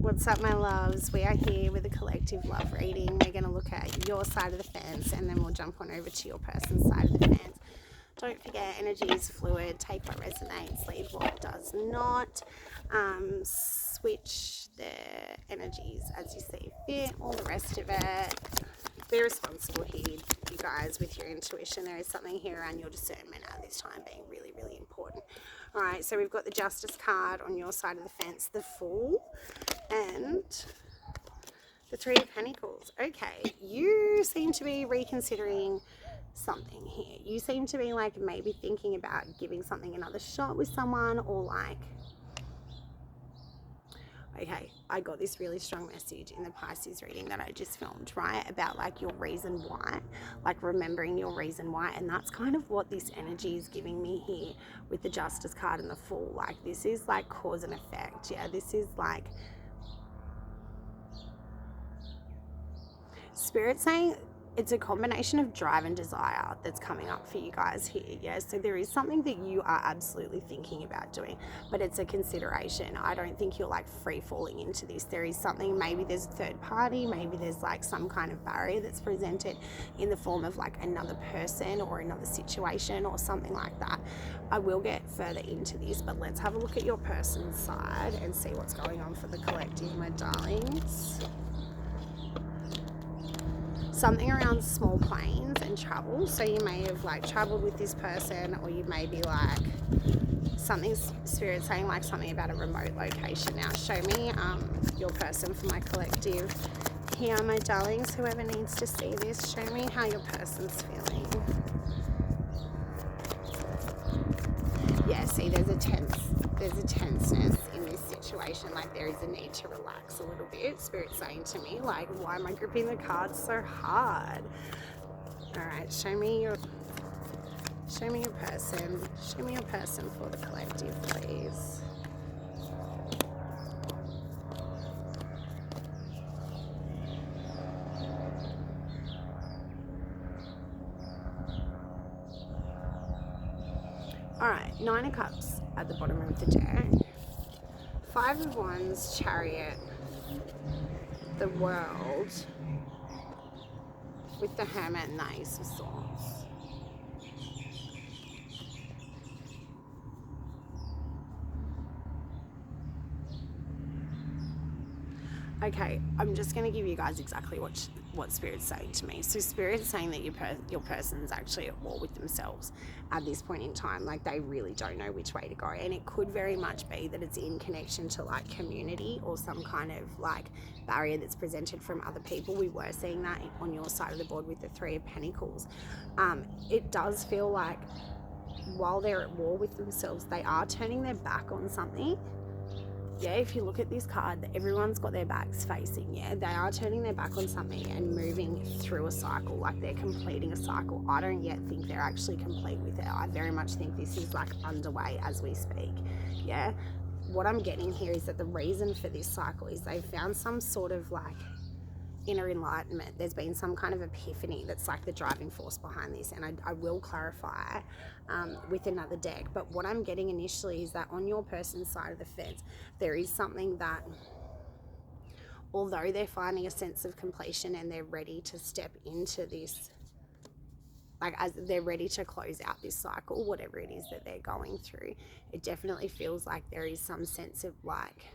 What's up, my loves? We are here with a collective love reading. We're going to look at your side of the fence and then we'll jump on over to your person's side of the fence. Don't forget, energy is fluid. Take what resonates, leave what does not. Switch the energies as you see fit, all the rest of it. Be responsible here, you guys, with your intuition. There is something here around your discernment at this time being really, really important. All right, so we've got the Justice card on your side of the fence, the Fool, and the Three of Pentacles. Okay, you seem to be reconsidering something here. You seem to be like maybe thinking about giving something another shot with someone, or like, okay, I got this really strong message in the Pisces reading that I just filmed, right? About like your reason why, like remembering your reason why. And that's kind of what this energy is giving me here with the Justice card and the Fool. Like this is like cause and effect. Yeah, this is like Spirit saying it's a combination of drive and desire that's coming up for you guys here. Yeah, so there is something that you are absolutely thinking about doing, but it's a consideration. I don't think you're like free falling into this. There is something, maybe there's a third party, maybe there's like some kind of barrier that's presented in the form of like another person or another situation or something like that. I will get further into this, but let's have a look at your person's side and see what's going on for the collective, my darlings. Something around small planes and travel. So you may have like traveled with this person, or you may be like something's Spirit saying like something about a remote location. Now show me your person for my collective here, my darlings. Whoever needs to see this, show me how your person's feeling. Yeah, see, there's a tenseness in this situation. Like there is a need to relax a little bit. Spirit saying to me, like, why am I gripping the cards so hard? All right, show me your person. Show me your person for the collective, please. All right, Nine of Cups at the bottom of the deck. Five of Wands, Chariot, the World, with the Hermit and the Ace of Swords. Okay, I'm just going to give you guys exactly what Spirit's saying to me. So Spirit's saying that your person's actually at war with themselves at this point in time. Like they really don't know which way to go. And it could very much be that it's in connection to like community or some kind of like barrier that's presented from other people. We were seeing that on your side of the board with the Three of Pentacles. It does feel like while they're at war with themselves, they are turning their back on something. Yeah, if you look at this card, everyone's got their backs facing. Yeah, they are turning their back on something and moving through a cycle, like they're completing a cycle. I don't yet think they're actually complete with it. I very much think this is like underway as we speak. Yeah, what I'm getting here is that the reason for this cycle is they've found some sort of like inner enlightenment. There's been some kind of epiphany that's like the driving force behind this, and I will clarify with another deck. But what I'm getting initially is that on your person's side of the fence, there is something that, although they're finding a sense of completion and they're ready to step into this, like as they're ready to close out this cycle, whatever it is that they're going through, it definitely feels like there is some sense of like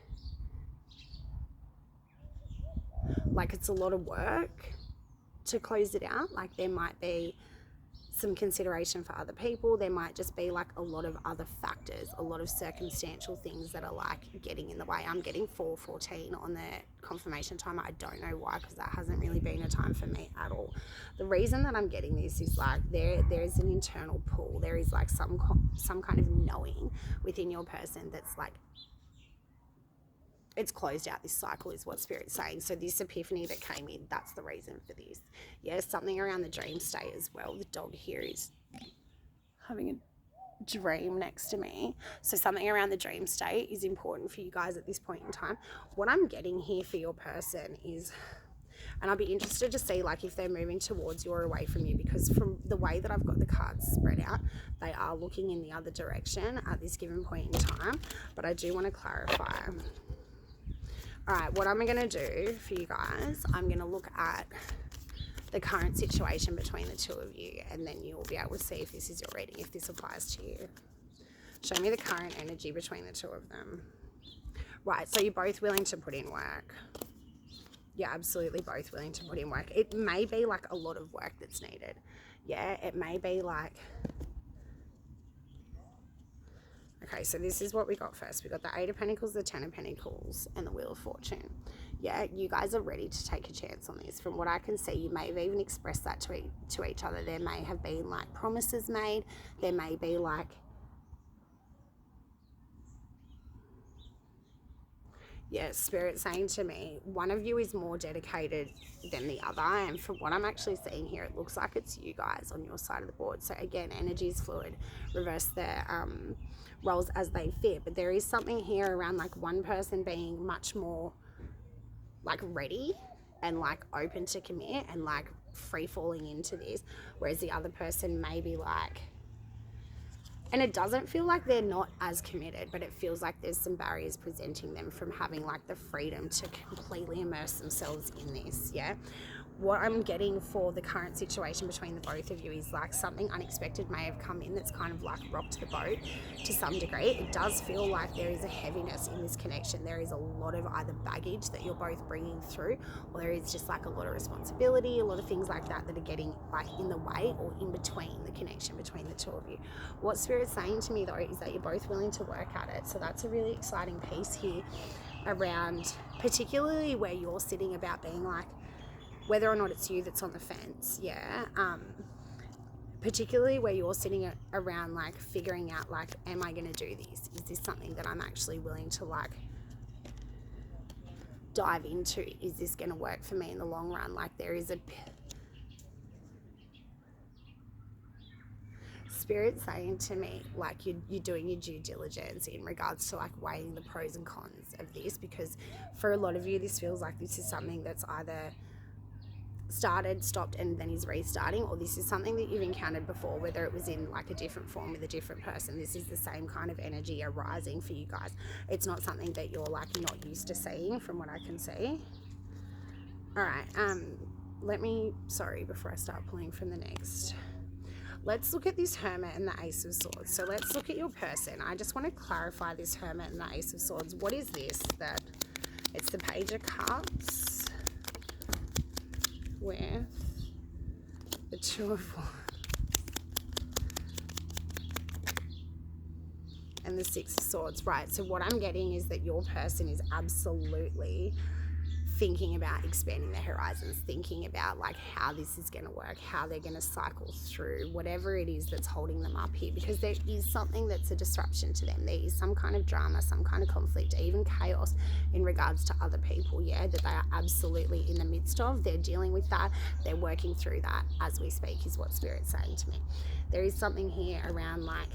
it's a lot of work to close it out. Like there might be some consideration for other people. There might just be like a lot of other factors, a lot of circumstantial things that are like getting in the way. I'm getting 4:14 on the confirmation timer. I don't know why, because that hasn't really been a time for me at all. The reason that I'm getting this is like there's an internal pull. There is like some kind of knowing within your person that's like, it's closed out this cycle is what Spirit's saying. So this epiphany that came in, that's the reason for this. Yeah, something around the dream state as well. The dog here is having a dream next to me. So something around the dream state is important for you guys at this point in time. What I'm getting here for your person is, and I'll be interested to see like if they're moving towards you or away from you, because from the way that I've got the cards spread out, they are looking in the other direction at this given point in time. But I do want to clarify. All right, what I'm going to do for you guys, I'm going to look at the current situation between the two of you, and then you'll be able to see if this is your reading, if this applies to you. Show me the current energy between the two of them. Right, so you're both willing to put in work. You're absolutely both willing to put in work. It may be like a lot of work that's needed. Yeah, it may be like... Okay, so this is what we got first. We got the Eight of Pentacles, the Ten of Pentacles, and the Wheel of Fortune. Yeah, you guys are ready to take a chance on this. From what I can see, you may have even expressed that to each other. There may have been like promises made. There may be like... Yeah, Spirit saying to me, one of you is more dedicated than the other. And from what I'm actually seeing here, it looks like it's you guys on your side of the board. So again, energy is fluid. Reverse their roles as they fit. But there is something here around like one person being much more like ready and like open to commit and like free falling into this. Whereas the other person may be like... And it doesn't feel like they're not as committed, but it feels like there's some barriers presenting them from having like the freedom to completely immerse themselves in this, yeah? What I'm getting for the current situation between the both of you is like something unexpected may have come in that's kind of like rocked the boat to some degree. It does feel like there is a heaviness in this connection. There is a lot of either baggage that you're both bringing through, or there is just like a lot of responsibility, a lot of things like that that are getting like in the way or in between the connection between the two of you. What Spirit's saying to me though is that you're both willing to work at it. So that's a really exciting piece here around particularly where you're sitting about being like, whether or not it's you that's on the fence, yeah, particularly where you're sitting around like figuring out like, am I going to do this? Is this something that I'm actually willing to like dive into? Is this going to work for me in the long run? Like there is a... Spirit saying to me like you're doing your due diligence in regards to like weighing the pros and cons of this, because for a lot of you this feels like this is something that's either started, stopped, and then is restarting, or this is something that you've encountered before, whether it was in like a different form with a different person. This is the same kind of energy arising for you guys. It's not something that you're like not used to seeing from what I can see. All right, before I start pulling from the next, let's look at this Hermit and the Ace of Swords. So let's look at your person. I just want to clarify this Hermit and the Ace of Swords. What is this? That it's the Page of Cups with the Two of Wands and the Six of Swords, right? So what I'm getting is that your person is absolutely thinking about expanding their horizons, thinking about like how this is going to work, how they're going to cycle through whatever it is that's holding them up here, because there is something that's a disruption to them. There is some kind of drama, some kind of conflict, even chaos in regards to other people, yeah, that they are absolutely in the midst of. They're dealing with that. They're working through that as we speak, is what Spirit's saying to me. There is something here around like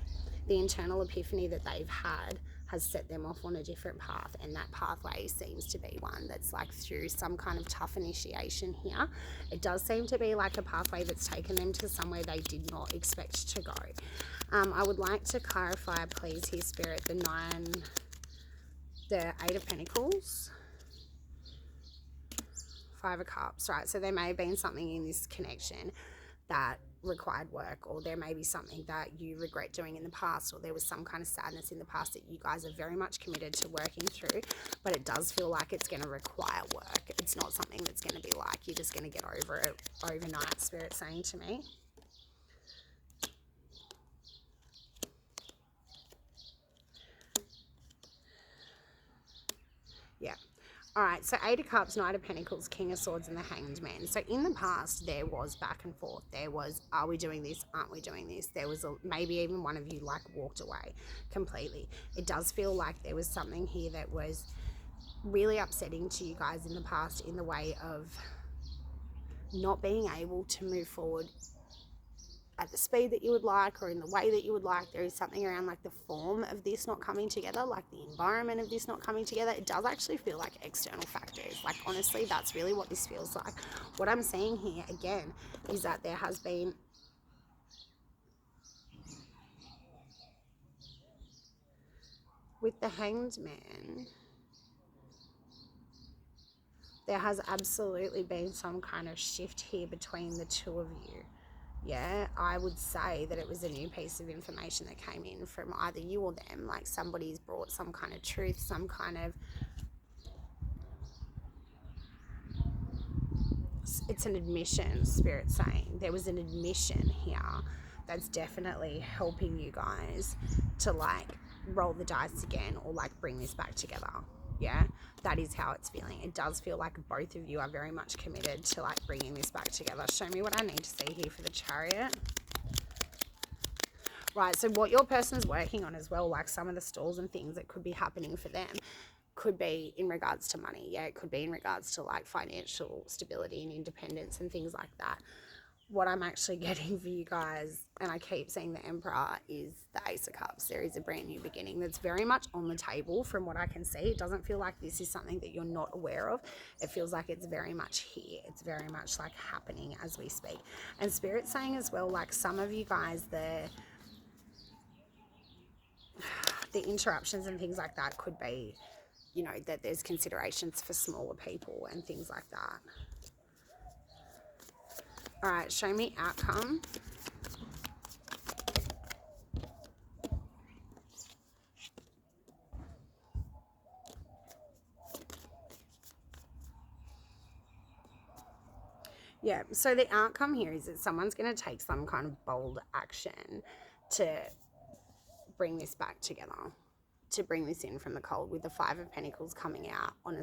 the internal epiphany that they've had has set them off on a different path, and that pathway seems to be one that's like through some kind of tough initiation here. It does seem to be like a pathway that's taken them to somewhere they did not expect to go. I would like to clarify, please, here, Spirit, the Eight of Pentacles, Five of Cups, right? So there may have been something in this connection that required work, or there may be something that you regret doing in the past, or there was some kind of sadness in the past that you guys are very much committed to working through, but it does feel like it's going to require work. It's not something that's going to be like you're just going to get over it overnight, Spirit saying to me. Yeah. All right, so Eight of Cups, Knight of Pentacles, King of Swords, and the Hanged Man. So in the past, there was back and forth. There was, are we doing this? Aren't we doing this? There was maybe even one of you like walked away completely. It does feel like there was something here that was really upsetting to you guys in the past, in the way of not being able to move forward at the speed that you would like, or in the way that you would like. There is something around like the form of this not coming together, like the environment of this not coming together. It does actually feel like external factors. Like honestly, that's really what this feels like. What I'm seeing here again is that there has been with the Hanged Man, There has absolutely been some kind of shift here between the two of you. Yeah, I would say that it was a new piece of information that came in from either you or them. Like somebody's brought some kind of truth, some kind of, it's an admission, Spirit saying. There was an admission here that's definitely helping you guys to like roll the dice again or like bring this back together. Yeah, that is how it's feeling. It does feel like both of you are very much committed to like bringing this back together. Show me what I need to see here for the Chariot. Right, so what your person is working on as well, like some of the stalls and things that could be happening for them, could be in regards to money. Yeah, it could be in regards to like financial stability and independence and things like that. What I'm actually getting for you guys, and I keep seeing the Emperor, is the Ace of Cups. There is a brand new beginning that's very much on the table from what I can see. It doesn't feel like this is something that you're not aware of. It feels like it's very much here. It's very much like happening as we speak. And Spirit's saying as well, like some of you guys, the interruptions and things like that could be, you know, that there's considerations for smaller people and things like that. All right, show me outcome. Yeah, so the outcome here is that someone's going to take some kind of bold action to bring this back together, to bring this in from the cold, with the Five of Pentacles coming out on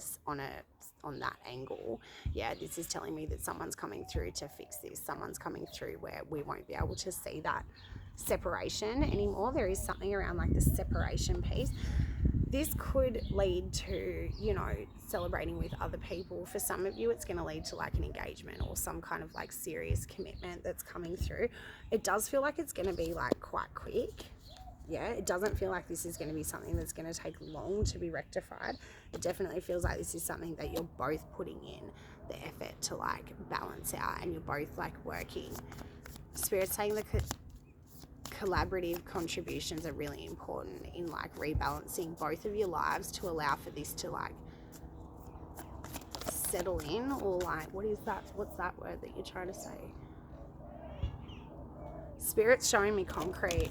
that angle. Yeah, this is telling me that someone's coming through to fix this. Someone's coming through where we won't be able to see that separation anymore. There is something around like the separation piece. This could lead to, you know, celebrating with other people. For some of you, it's going to lead to like an engagement or some kind of like serious commitment that's coming through. It does feel like it's going to be like quite quick. Yeah, it doesn't feel like this is going to be something that's going to take long to be rectified. It definitely feels like this is something that you're both putting in the effort to like balance out, and you're both like working. Spirit's saying the collaborative contributions are really important in like rebalancing both of your lives to allow for this to like settle in, or like, what is that? What's that word that you're trying to say? Spirit's showing me concrete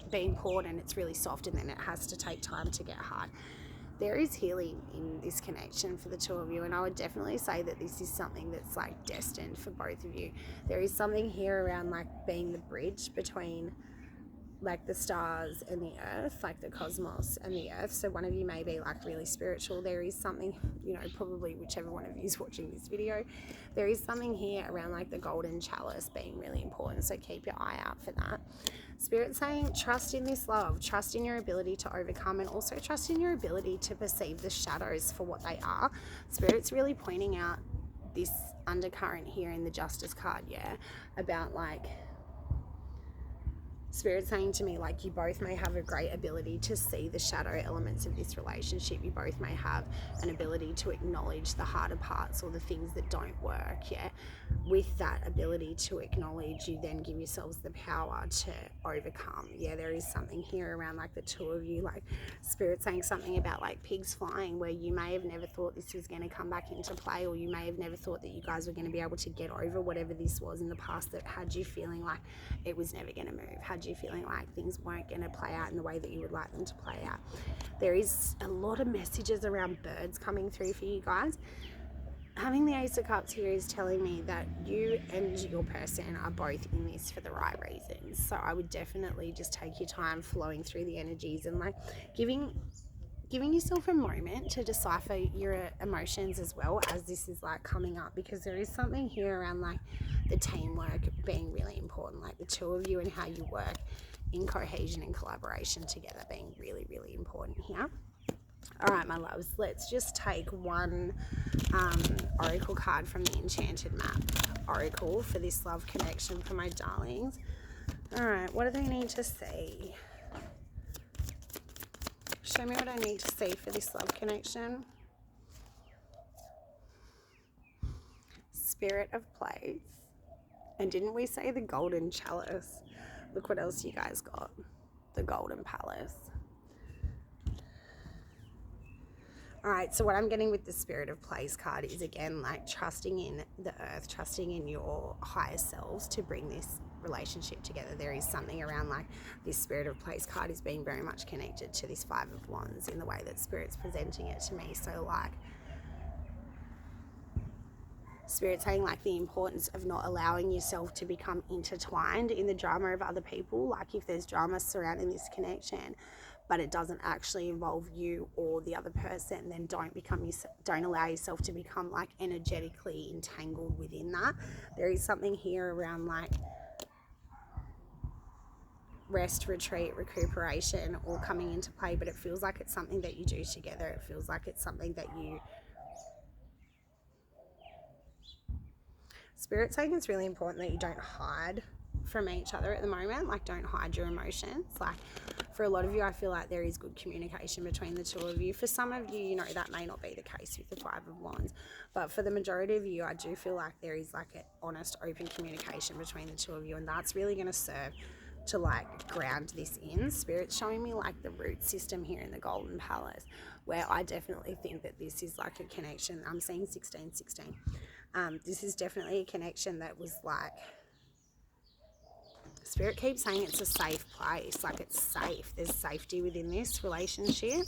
being poured and it's really soft, and then it has to take time to get hard. There is healing in this connection for the two of you, and I would definitely say that this is something that's like destined for both of you. There is something here around like being the bridge between like the stars and the earth, like the cosmos and the earth. So one of you may be like really spiritual. There is something, you know, probably whichever one of you is watching this video, there is something here around like the golden chalice being really important. So keep your eye out for that. Spirit saying trust in this love, trust in your ability to overcome, and also trust in your ability to perceive the shadows for what they are. Spirit's really pointing out this undercurrent here in the Justice card, yeah, about like Spirit saying to me, like, you both may have a great ability to see the shadow elements of this relationship. You both may have an ability to acknowledge the harder parts or the things that don't work, yeah. With that ability to acknowledge, you then give yourselves the power to overcome. Yeah, there is something here around like the two of you, like Spirit saying something about like pigs flying, where you may have never thought this was going to come back into play, or you may have never thought that you guys were going to be able to get over whatever this was in the past that had you feeling like it was never going to move, had you feeling like things weren't going to play out in the way that you would like them to play out. There is a lot of messages around birds coming through for you guys. Having the Ace of Cups here is telling me that you and your person are both in this for the right reasons. So I would definitely just take your time flowing through the energies and like giving yourself a moment to decipher your emotions as well as this is like coming up, because there is something here around like the teamwork being really important, like the two of you and how you work in cohesion and collaboration together being really, really important here. All right, my loves, let's just take one oracle card from the Enchanted Map Oracle for this love connection for my darlings. All right, what do they need to see? Show me what I need to see for this love connection. Spirit of Place. And didn't we say the Golden Chalice? Look what else you guys got. The Golden Palace. All right, so what I'm getting with the Spirit of Place card is, again, like trusting in the earth, trusting in your higher selves to bring this relationship together. There is something around like this Spirit of Place card is being very much connected to this Five of Wands in the way that Spirit's presenting it to me. So like Spirit saying like the importance of not allowing yourself to become intertwined in the drama of other people. Like if there's drama surrounding this connection, but it doesn't actually involve you or the other person, then don't allow yourself to become like energetically entangled within that. There is something here around like rest, retreat, recuperation all coming into play, but it feels like it's something that you do together. It feels like it's something that you... Spirit saying it's really important that you don't hide from each other at the moment. Like, don't hide your emotions. Like, for a lot of you, I feel like there is good communication between the two of you. For some of you, you know, that may not be the case with the Five of Wands. But for the majority of you, I do feel like there is like an honest, open communication between the two of you. And that's really going to serve to like ground this in. Spirit's showing me like the root system here in the Golden Palace, where I definitely think that this is like a connection. I'm seeing 1616. This is definitely a connection that was like, Spirit keeps saying it's a safe place, like it's safe. There's safety within this relationship.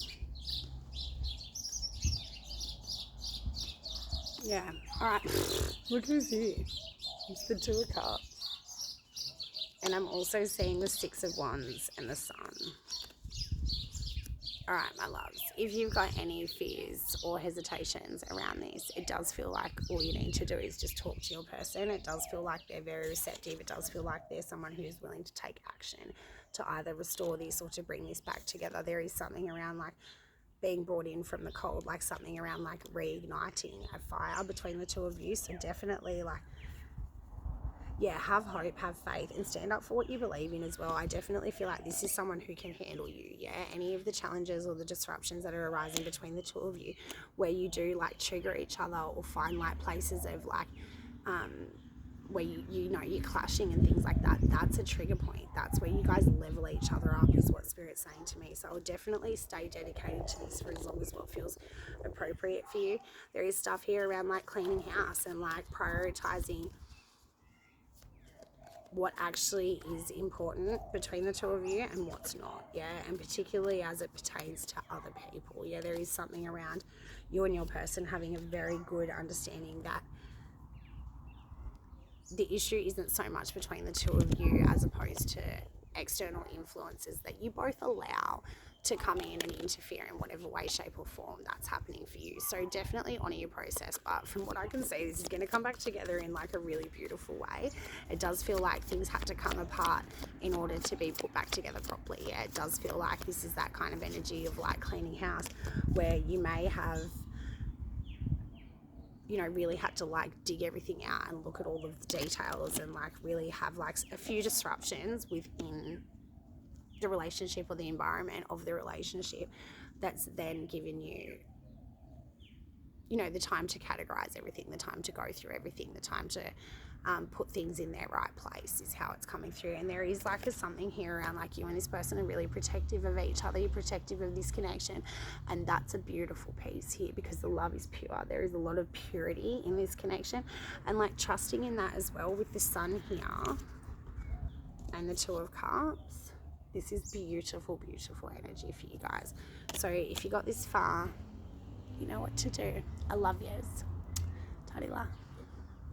Yeah. All right. Look who's here. It's the Two of Cups. And I'm also seeing the Six of Wands and the Sun. All right, my loves, if you've got any fears or hesitations around this, it does feel like all you need to do is just talk to your person. It does feel like they're very receptive. It does feel like they're someone who's willing to take action to either restore this or to bring this back together. There is something around like being brought in from the cold, like something around like reigniting a fire between the two of you. So definitely like, yeah, have hope, have faith, and stand up for what you believe in as well. I definitely feel like this is someone who can handle you, yeah? Any of the challenges or the disruptions that are arising between the two of you, where you do like trigger each other or find like places of like, where you know you're clashing and things like that, that's a trigger point. That's where you guys level each other up, is what Spirit's saying to me. So I'll definitely stay dedicated to this for as long as what feels appropriate for you. There is stuff here around like cleaning house and like prioritizing what actually is important between the two of you and what's not, yeah, and particularly as it pertains to other people. Yeah, there is something around you and your person having a very good understanding that the issue isn't so much between the two of you as opposed to external influences that you both allow to come in and interfere in whatever way, shape or form that's happening for you. So definitely honor your process, but from what I can see, this is going to come back together in like a really beautiful way. It does feel like things had to come apart in order to be put back together properly. Yeah, it does feel like this is that kind of energy of like cleaning house, where you may have, you know, really had to like dig everything out and look at all of the details and like really have like a few disruptions within the relationship or the environment of the relationship that's then given you, you know, the time to categorize everything, the time to go through everything, the time to put things in their right place is how it's coming through. And there is like something here around like you and this person are really protective of each other, you're protective of this connection, and that's a beautiful piece here because the love is pure. There is a lot of purity in this connection, and like trusting in that as well with the Sun here and the Two of Cups. This is beautiful, beautiful energy for you guys. So if you got this far, you know what to do. I love yous. Tadila.